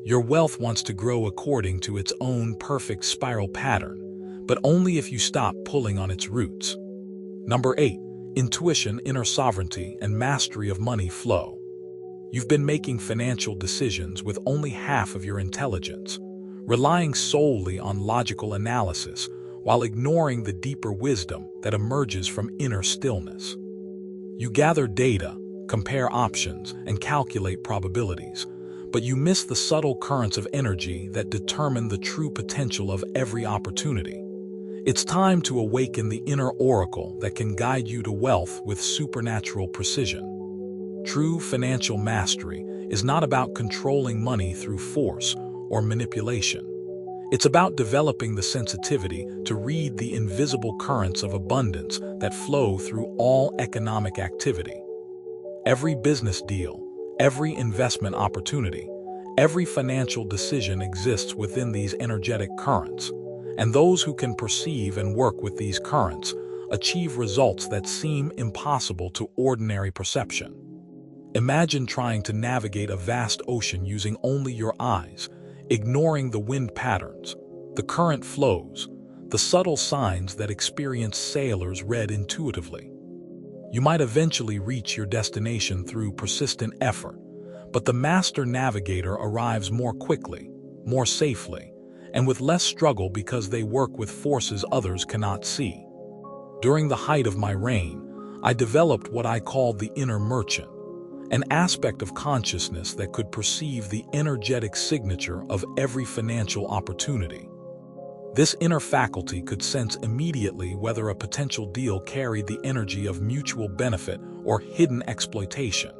Your wealth wants to grow according to its own perfect spiral pattern, but only if you stop pulling on its roots. Number 8. Intuition, inner sovereignty, and mastery of money flow. You've been making financial decisions with only half of your intelligence, relying solely on logical analysis while ignoring the deeper wisdom that emerges from inner stillness. You gather data, compare options, and calculate probabilities, but you miss the subtle currents of energy that determine the true potential of every opportunity. It's time to awaken the inner oracle that can guide you to wealth with supernatural precision. True financial mastery is not about controlling money through force or manipulation. It's about developing the sensitivity to read the invisible currents of abundance that flow through all economic activity. Every business deal, every investment opportunity, every financial decision exists within these energetic currents, and those who can perceive and work with these currents achieve results that seem impossible to ordinary perception. Imagine trying to navigate a vast ocean using only your eyes, ignoring the wind patterns, the current flows, the subtle signs that experienced sailors read intuitively. You might eventually reach your destination through persistent effort, but the master navigator arrives more quickly, more safely, and with less struggle because they work with forces others cannot see. During the height of my reign, I developed what I called the inner merchant, an aspect of consciousness that could perceive the energetic signature of every financial opportunity. This inner faculty could sense immediately whether a potential deal carried the energy of mutual benefit or hidden exploitation,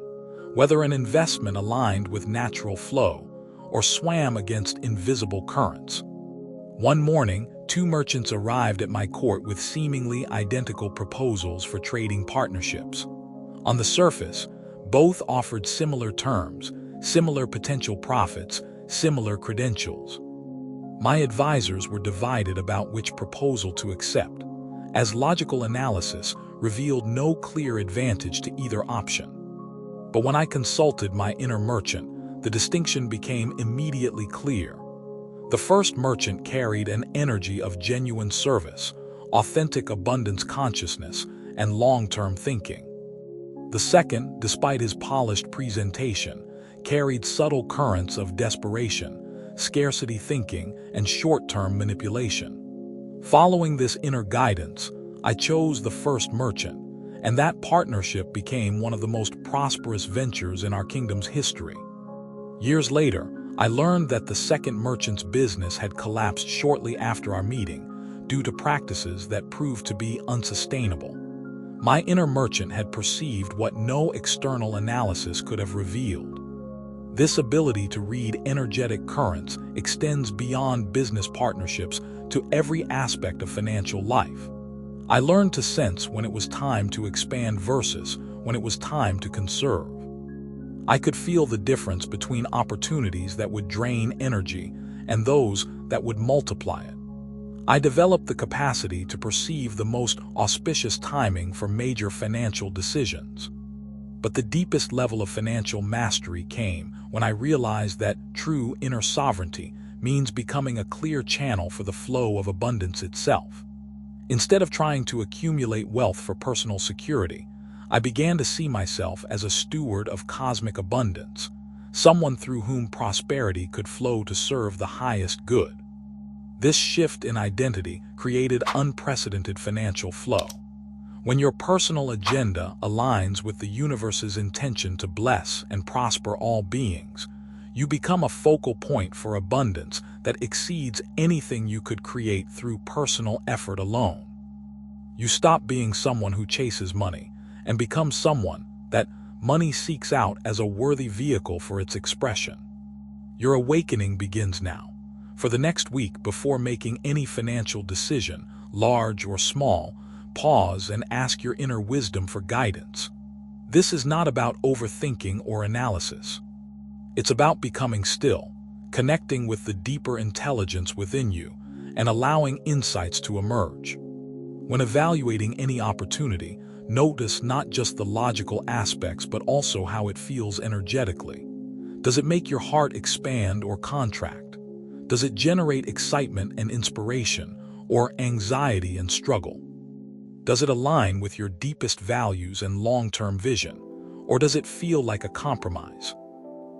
whether an investment aligned with natural flow or swam against invisible currents. One morning, 2 merchants arrived at my court with seemingly identical proposals for trading partnerships. On the surface, both offered similar terms, similar potential profits, similar credentials. My advisors were divided about which proposal to accept, as logical analysis revealed no clear advantage to either option. But when I consulted my inner merchant, the distinction became immediately clear. The first merchant carried an energy of genuine service, authentic abundance consciousness, and long-term thinking. The second, despite his polished presentation, carried subtle currents of desperation, scarcity thinking, and short-term manipulation. Following this inner guidance, I chose the first merchant, and that partnership became one of the most prosperous ventures in our kingdom's history. Years later, I learned that the second merchant's business had collapsed shortly after our meeting due to practices that proved to be unsustainable. My inner merchant had perceived what no external analysis could have revealed. This ability to read energetic currents extends beyond business partnerships to every aspect of financial life. I learned to sense when it was time to expand versus when it was time to conserve. I could feel the difference between opportunities that would drain energy and those that would multiply it. I developed the capacity to perceive the most auspicious timing for major financial decisions. But the deepest level of financial mastery came when I realized that true inner sovereignty means becoming a clear channel for the flow of abundance itself. Instead of trying to accumulate wealth for personal security, I began to see myself as a steward of cosmic abundance, someone through whom prosperity could flow to serve the highest good. This shift in identity created unprecedented financial flow. When your personal agenda aligns with the universe's intention to bless and prosper all beings, you become a focal point for abundance that exceeds anything you could create through personal effort alone. You stop being someone who chases money and become someone that money seeks out as a worthy vehicle for its expression. Your awakening begins now. For the next week, before making any financial decision, large or small, pause and ask your inner wisdom for guidance. This is not about overthinking or analysis. It's about becoming still, connecting with the deeper intelligence within you, and allowing insights to emerge. When evaluating any opportunity, notice not just the logical aspects but also how it feels energetically. Does it make your heart expand or contract? Does it generate excitement and inspiration, or anxiety and struggle? Does it align with your deepest values and long-term vision, or does it feel like a compromise?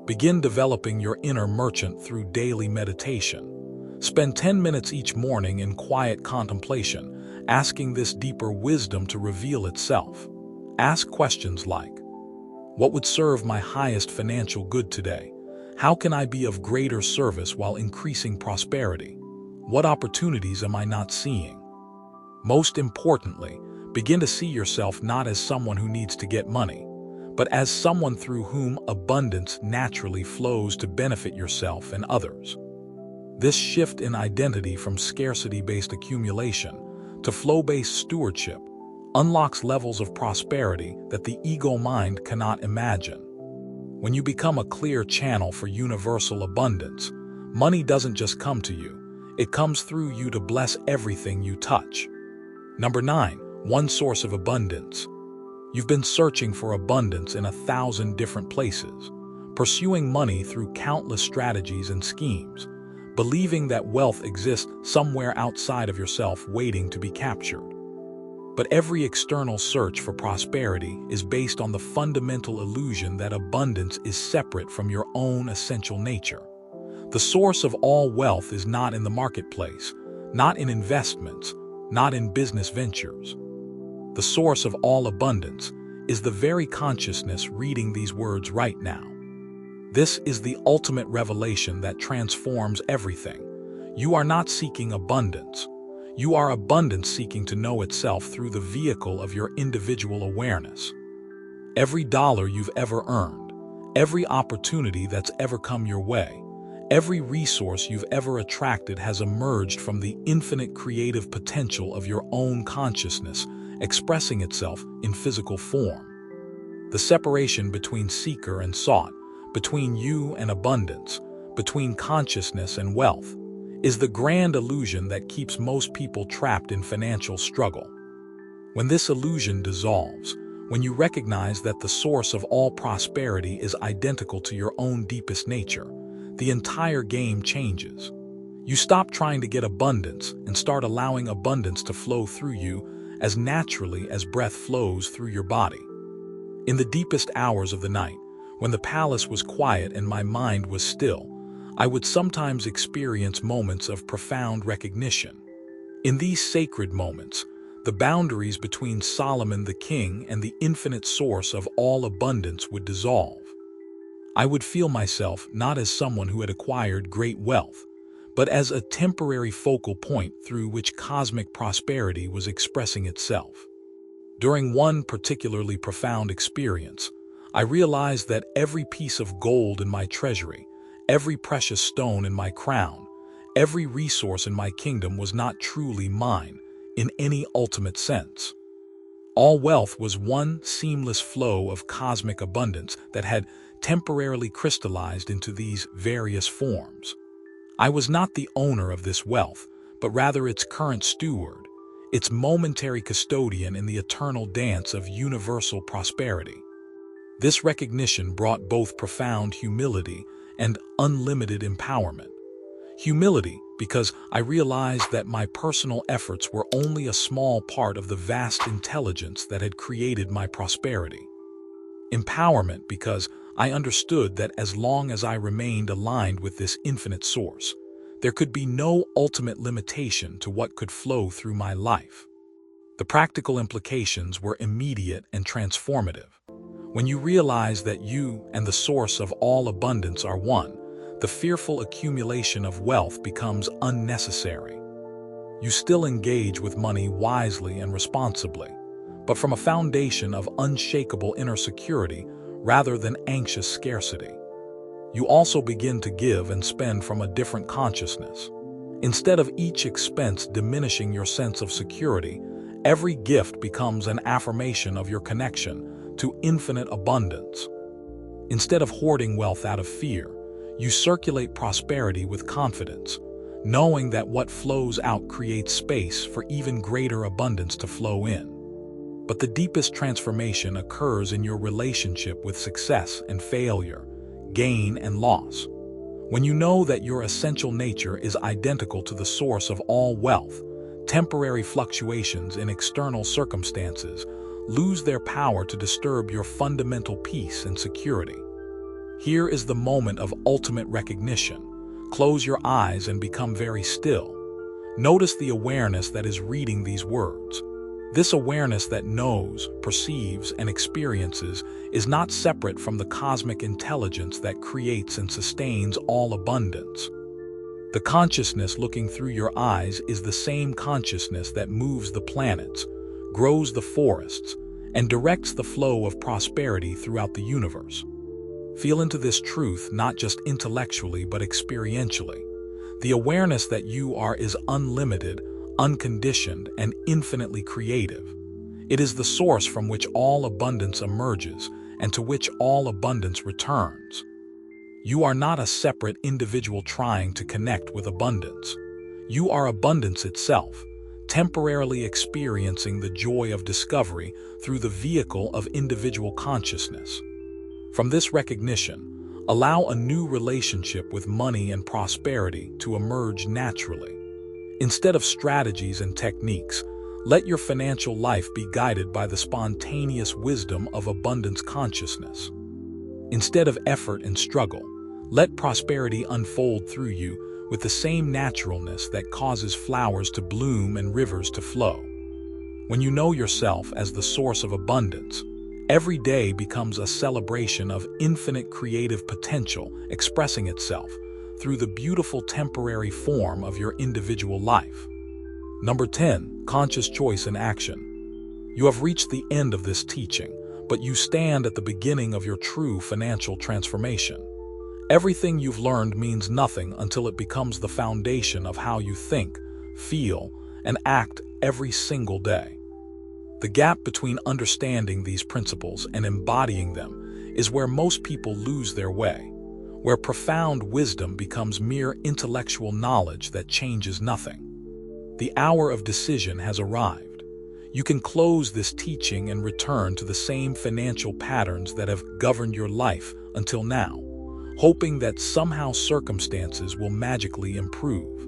Begin developing your inner merchant through daily meditation. Spend 10 minutes each morning in quiet contemplation, asking this deeper wisdom to reveal itself. Ask questions like, what would serve my highest financial good today? How can I be of greater service while increasing prosperity? What opportunities am I not seeing? Most importantly, begin to see yourself not as someone who needs to get money, but as someone through whom abundance naturally flows to benefit yourself and others. This shift in identity from scarcity-based accumulation to flow-based stewardship unlocks levels of prosperity that the ego mind cannot imagine. When you become a clear channel for universal abundance, money doesn't just come to you, it comes through you to bless everything you touch. Number 9, one source of abundance. You've been searching for abundance in 1,000 different places, pursuing money through countless strategies and schemes, believing that wealth exists somewhere outside of yourself waiting to be captured. But every external search for prosperity is based on the fundamental illusion that abundance is separate from your own essential nature. The source of all wealth is not in the marketplace, not in investments, not in business ventures. The source of all abundance is the very consciousness reading these words right now. This is the ultimate revelation that transforms everything. You are not seeking abundance. You are abundance seeking to know itself through the vehicle of your individual awareness. Every dollar you've ever earned, every opportunity that's ever come your way, every resource you've ever attracted has emerged from the infinite creative potential of your own consciousness, expressing itself in physical form. The separation between seeker and sought, between you and abundance, between consciousness and wealth, is the grand illusion that keeps most people trapped in financial struggle. When this illusion dissolves, when you recognize that the source of all prosperity is identical to your own deepest nature, the entire game changes. You stop trying to get abundance and start allowing abundance to flow through you as naturally as breath flows through your body. In the deepest hours of the night, when the palace was quiet and my mind was still, I would sometimes experience moments of profound recognition. In these sacred moments, the boundaries between Solomon the king and the infinite source of all abundance would dissolve. I would feel myself not as someone who had acquired great wealth, but as a temporary focal point through which cosmic prosperity was expressing itself. During one particularly profound experience, I realized that every piece of gold in my treasury, every precious stone in my crown, every resource in my kingdom was not truly mine in any ultimate sense. All wealth was one seamless flow of cosmic abundance that had temporarily crystallized into these various forms. I was not the owner of this wealth, but rather its current steward, its momentary custodian in the eternal dance of universal prosperity. This recognition brought both profound humility and unlimited empowerment. Humility, because I realized that my personal efforts were only a small part of the vast intelligence that had created my prosperity. Empowerment, because I understood that as long as I remained aligned with this infinite source, there could be no ultimate limitation to what could flow through my life. The practical implications were immediate and transformative. When you realize that you and the source of all abundance are one, the fearful accumulation of wealth becomes unnecessary. You still engage with money wisely and responsibly, but from a foundation of unshakable inner security rather than anxious scarcity. You also begin to give and spend from a different consciousness. Instead of each expense diminishing your sense of security, every gift becomes an affirmation of your connection to infinite abundance. Instead of hoarding wealth out of fear, you circulate prosperity with confidence, knowing that what flows out creates space for even greater abundance to flow in. But the deepest transformation occurs in your relationship with success and failure, gain and loss. When you know that your essential nature is identical to the source of all wealth, temporary fluctuations in external circumstances lose their power to disturb your fundamental peace and security. Here is the moment of ultimate recognition. Close your eyes and become very still. Notice the awareness that is reading these words. This awareness that knows, perceives, and experiences is not separate from the cosmic intelligence that creates and sustains all abundance. The consciousness looking through your eyes is the same consciousness that moves the planets, grows the forests, and directs the flow of prosperity throughout the universe. Feel into this truth not just intellectually but experientially. The awareness that you are is unlimited, unconditioned, and infinitely creative. It is the source from which all abundance emerges and to which all abundance returns. You are not a separate individual trying to connect with abundance. You are abundance itself, temporarily experiencing the joy of discovery through the vehicle of individual consciousness. From this recognition, allow a new relationship with money and prosperity to emerge naturally. Instead of strategies and techniques, let your financial life be guided by the spontaneous wisdom of abundance consciousness. Instead of effort and struggle, let prosperity unfold through you with the same naturalness that causes flowers to bloom and rivers to flow. When you know yourself as the source of abundance, every day becomes a celebration of infinite creative potential expressing itself through the beautiful temporary form of your individual life. Number 10. Conscious choice and action. You have reached the end of this teaching, but you stand at the beginning of your true financial transformation. Everything you've learned means nothing until it becomes the foundation of how you think, feel, and act every single day. The gap between understanding these principles and embodying them is where most people lose their way, where profound wisdom becomes mere intellectual knowledge that changes nothing. The hour of decision has arrived. You can close this teaching and return to the same financial patterns that have governed your life until now, hoping that somehow circumstances will magically improve.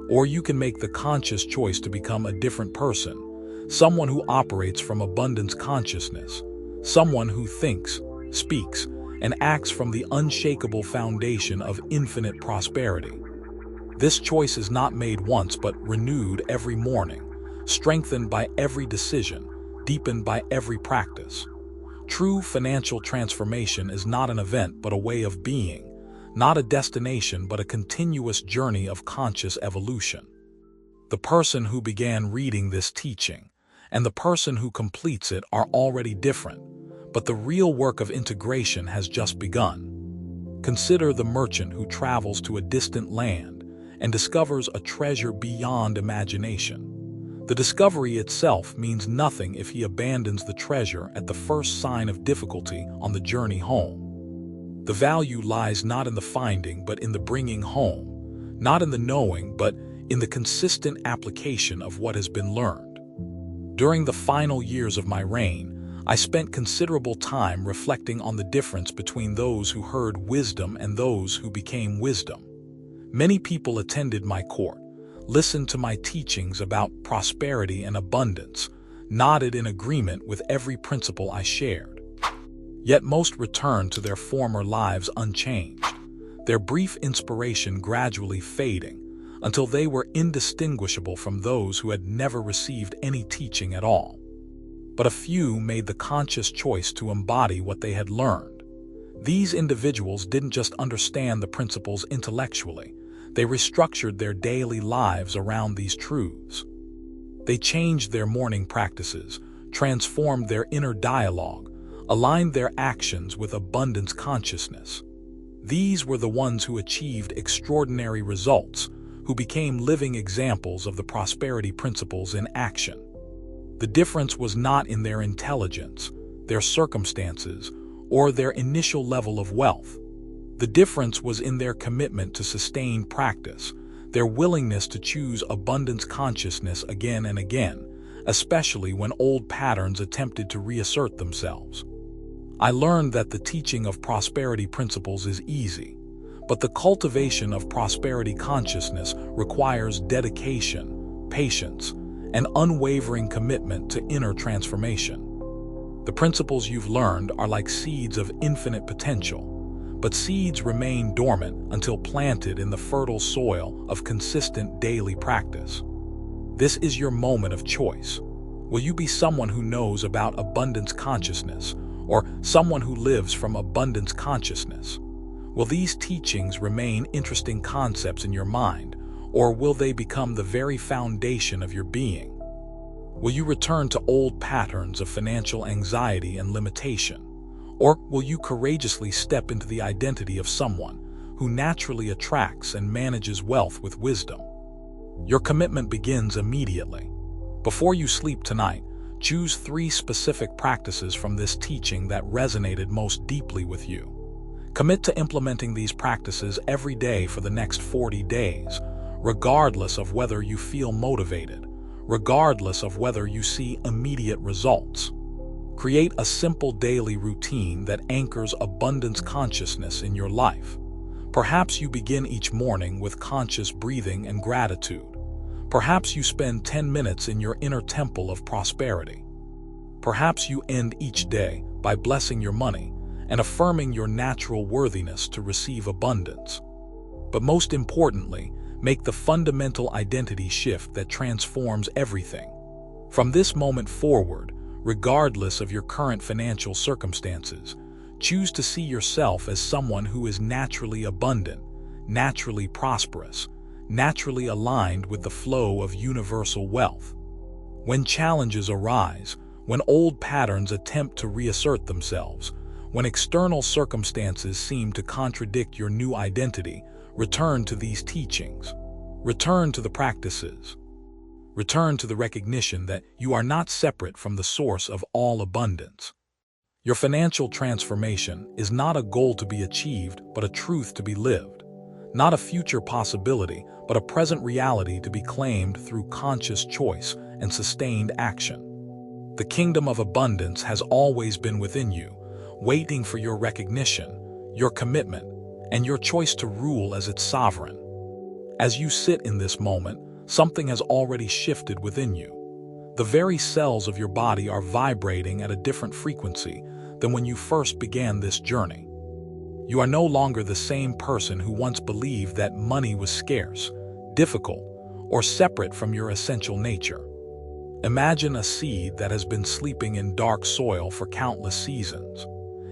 Or you can make the conscious choice to become a different person, someone who operates from abundance consciousness, someone who thinks, speaks, and acts from the unshakable foundation of infinite prosperity. This choice is not made once but renewed every morning, strengthened by every decision, deepened by every practice. True financial transformation is not an event but a way of being, not a destination but a continuous journey of conscious evolution. The person who began reading this teaching and the person who completes it are already different, but the real work of integration has just begun. Consider the merchant who travels to a distant land and discovers a treasure beyond imagination. The discovery itself means nothing if he abandons the treasure at the first sign of difficulty on the journey home. The value lies not in the finding but in the bringing home, not in the knowing but in the consistent application of what has been learned. During the final years of my reign, I spent considerable time reflecting on the difference between those who heard wisdom and those who became wisdom. Many people attended my court, listened to my teachings about prosperity and abundance, nodded in agreement with every principle I shared. Yet most returned to their former lives unchanged, their brief inspiration gradually fading, until they were indistinguishable from those who had never received any teaching at all. But a few made the conscious choice to embody what they had learned. These individuals didn't just understand the principles intellectually, they restructured their daily lives around these truths. They changed their morning practices, transformed their inner dialogue, aligned their actions with abundance consciousness. These were the ones who achieved extraordinary results, who became living examples of the prosperity principles in action. The difference was not in their intelligence, their circumstances, or their initial level of wealth. The difference was in their commitment to sustained practice, their willingness to choose abundance consciousness again and again, especially when old patterns attempted to reassert themselves. I learned that the teaching of prosperity principles is easy, but the cultivation of prosperity consciousness requires dedication, patience, and unwavering commitment to inner transformation. The principles you've learned are like seeds of infinite potential, but seeds remain dormant until planted in the fertile soil of consistent daily practice. This is your moment of choice. Will you be someone who knows about abundance consciousness, or someone who lives from abundance consciousness? Will these teachings remain interesting concepts in your mind, or will they become the very foundation of your being? Will you return to old patterns of financial anxiety and limitation, or will you courageously step into the identity of someone who naturally attracts and manages wealth with wisdom? Your commitment begins immediately. Before you sleep tonight, choose 3 specific practices from this teaching that resonated most deeply with you. Commit to implementing these practices every day for the next 40 days, regardless of whether you feel motivated, regardless of whether you see immediate results. Create a simple daily routine that anchors abundance consciousness in your life. Perhaps you begin each morning with conscious breathing and gratitude. Perhaps you spend 10 minutes in your inner temple of prosperity. Perhaps you end each day by blessing your money and affirming your natural worthiness to receive abundance. But most importantly, make the fundamental identity shift that transforms everything. From this moment forward, regardless of your current financial circumstances, choose to see yourself as someone who is naturally abundant, naturally prosperous, naturally aligned with the flow of universal wealth. When challenges arise, when old patterns attempt to reassert themselves, when external circumstances seem to contradict your new identity, return to these teachings. Return to the practices. Return to the recognition that you are not separate from the source of all abundance. Your financial transformation is not a goal to be achieved, but a truth to be lived. Not a future possibility, but a present reality to be claimed through conscious choice and sustained action. The kingdom of abundance has always been within you, waiting for your recognition, your commitment, and your choice to rule as its sovereign. As you sit in this moment, something has already shifted within you. The very cells of your body are vibrating at a different frequency than when you first began this journey. You are no longer the same person who once believed that money was scarce, difficult, or separate from your essential nature. Imagine a seed that has been sleeping in dark soil for countless seasons.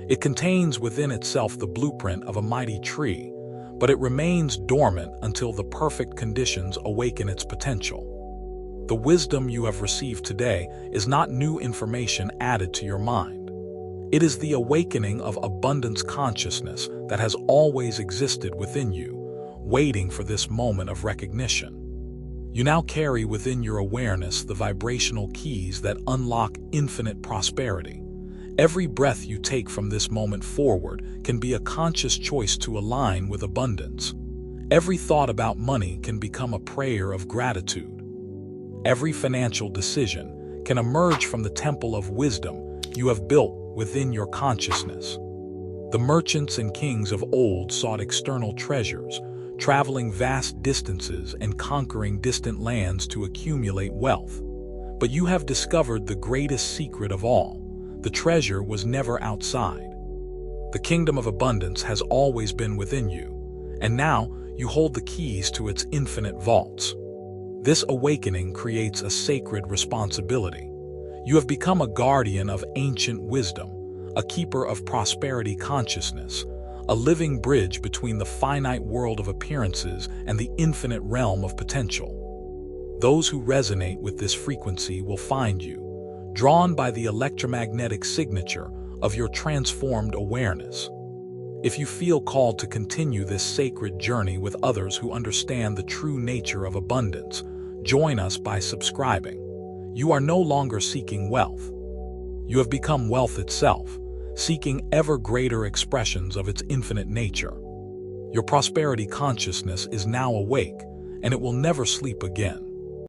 It contains within itself the blueprint of a mighty tree, but it remains dormant until the perfect conditions awaken its potential. The wisdom you have received today is not new information added to your mind. It is the awakening of abundance consciousness that has always existed within you, waiting for this moment of recognition. You now carry within your awareness the vibrational keys that unlock infinite prosperity. Every breath you take from this moment forward can be a conscious choice to align with abundance. Every thought about money can become a prayer of gratitude. Every financial decision can emerge from the temple of wisdom you have built within your consciousness. The merchants and kings of old sought external treasures, traveling vast distances and conquering distant lands to accumulate wealth. But you have discovered the greatest secret of all. The treasure was never outside. The kingdom of abundance has always been within you, and now you hold the keys to its infinite vaults. This awakening creates a sacred responsibility. You have become a guardian of ancient wisdom, a keeper of prosperity consciousness, a living bridge between the finite world of appearances and the infinite realm of potential. Those who resonate with this frequency will find you, drawn by the electromagnetic signature of your transformed awareness. If you feel called to continue this sacred journey with others who understand the true nature of abundance, join us by subscribing. You are no longer seeking wealth. You have become wealth itself, seeking ever greater expressions of its infinite nature. Your prosperity consciousness is now awake, and it will never sleep again.